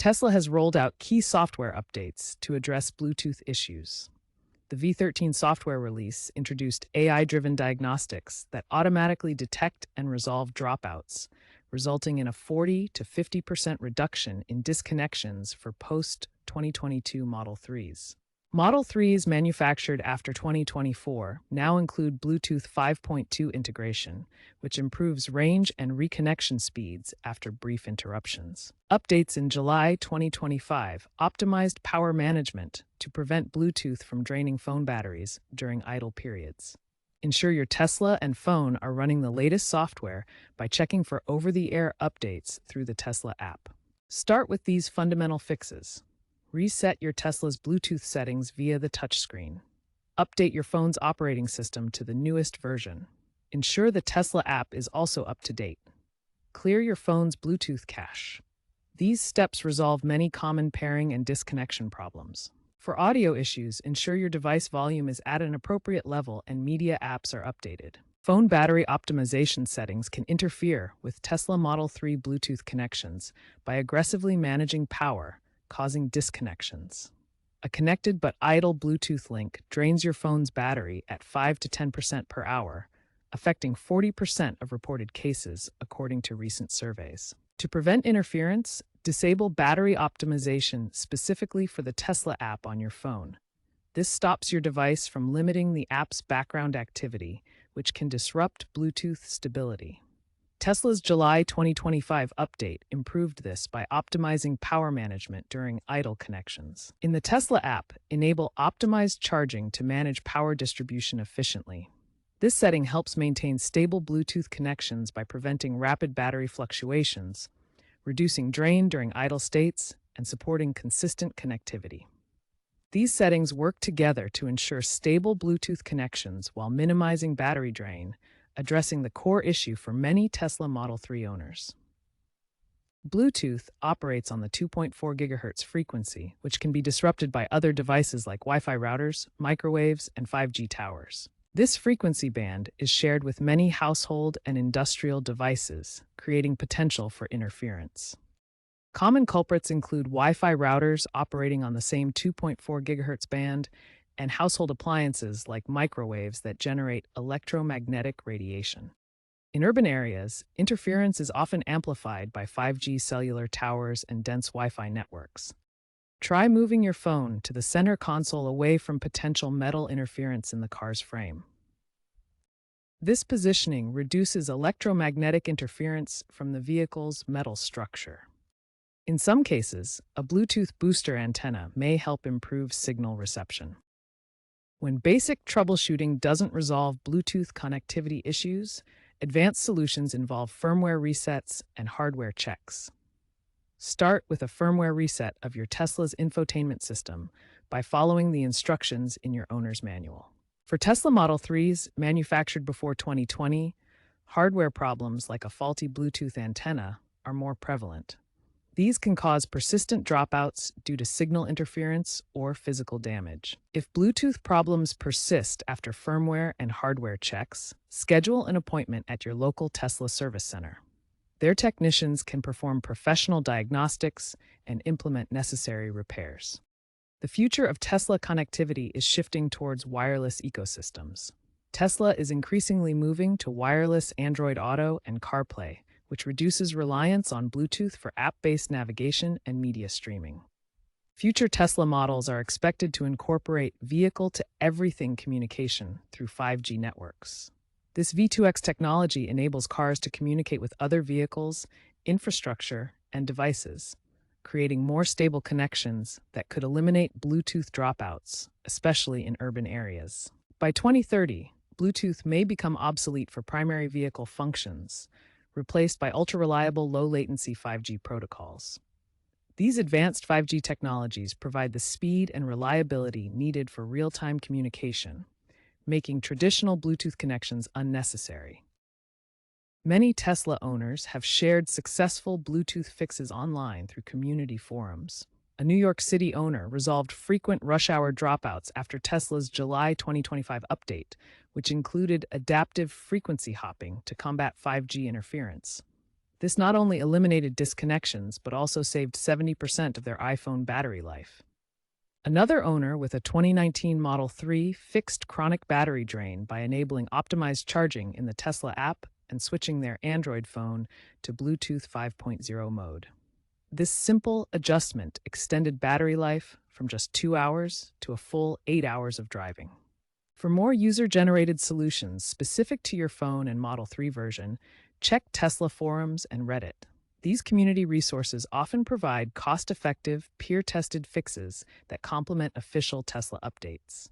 Tesla has rolled out key software updates to address Bluetooth issues. The V13 software release introduced AI-driven diagnostics that automatically detect and resolve dropouts, resulting in a 40 to 50% reduction in disconnections for post-2022 Model 3s. Model 3s manufactured after 2024 now include Bluetooth 5.2 integration, which improves range and reconnection speeds after brief interruptions. Updates in July 2025 optimized power management to prevent Bluetooth from draining phone batteries during idle periods. Ensure your Tesla and phone are running the latest software by checking for over-the-air updates through the Tesla app. Start with these fundamental fixes. Reset your Tesla's Bluetooth settings via the touchscreen. Update your phone's operating system to the newest version. Ensure the Tesla app is also up to date. Clear your phone's Bluetooth cache. These steps resolve many common pairing and disconnection problems. For audio issues, ensure your device volume is at an appropriate level and media apps are updated. Phone battery optimization settings can interfere with Tesla Model 3 Bluetooth connections by aggressively managing power, causing disconnections. A connected but idle Bluetooth link drains your phone's battery at 5 to 10% per hour, affecting 40% of reported cases, according to recent surveys. To prevent interference, disable battery optimization specifically for the Tesla app on your phone. This stops your device from limiting the app's background activity, which can disrupt Bluetooth stability. Tesla's July 2025 update improved this by optimizing power management during idle connections. In the Tesla app, enable optimized charging to manage power distribution efficiently. This setting helps maintain stable Bluetooth connections by preventing rapid battery fluctuations, reducing drain during idle states, and supporting consistent connectivity. These settings work together to ensure stable Bluetooth connections while minimizing battery drain, addressing the core issue for many Tesla Model 3 owners. Bluetooth operates on the 2.4 GHz frequency, which can be disrupted by other devices like Wi-Fi routers, microwaves, and 5G towers. This frequency band is shared with many household and industrial devices, creating potential for interference. Common culprits include Wi-Fi routers operating on the same 2.4 GHz band and household appliances like microwaves that generate electromagnetic radiation. In urban areas, interference is often amplified by 5G cellular towers and dense Wi-Fi networks. Try moving your phone to the center console away from potential metal interference in the car's frame. This positioning reduces electromagnetic interference from the vehicle's metal structure. In some cases, a Bluetooth booster antenna may help improve signal reception. When basic troubleshooting doesn't resolve Bluetooth connectivity issues, advanced solutions involve firmware resets and hardware checks. Start with a firmware reset of your Tesla's infotainment system by following the instructions in your owner's manual. For Tesla Model 3s manufactured before 2020, hardware problems like a faulty Bluetooth antenna are more prevalent. These can cause persistent dropouts due to signal interference or physical damage. If Bluetooth problems persist after firmware and hardware checks, schedule an appointment at your local Tesla service center. Their technicians can perform professional diagnostics and implement necessary repairs. The future of Tesla connectivity is shifting towards wireless ecosystems. Tesla is increasingly moving to wireless Android Auto and CarPlay, which reduces reliance on Bluetooth for app-based navigation and media streaming. Future Tesla models are expected to incorporate vehicle-to-everything communication through 5G networks. This V2X technology enables cars to communicate with other vehicles, infrastructure, and devices, creating more stable connections that could eliminate Bluetooth dropouts, especially in urban areas. By 2030, Bluetooth may become obsolete for primary vehicle functions, replaced by ultra-reliable low-latency 5G protocols. These advanced 5G technologies provide the speed and reliability needed for real-time communication, making traditional Bluetooth connections unnecessary. Many Tesla owners have shared successful Bluetooth fixes online through community forums. A New York City owner resolved frequent rush-hour dropouts after Tesla's July 2025 update, which included adaptive frequency hopping to combat 5G interference. This not only eliminated disconnections, but also saved 70% of their iPhone battery life. Another owner with a 2019 Model 3 fixed chronic battery drain by enabling optimized charging in the Tesla app and switching their Android phone to Bluetooth 5.0 mode. This simple adjustment extended battery life from just 2 hours to a full 8 hours of driving. For more user-generated solutions specific to your phone and Model 3 version, check Tesla forums and Reddit. These community resources often provide cost-effective, peer-tested fixes that complement official Tesla updates.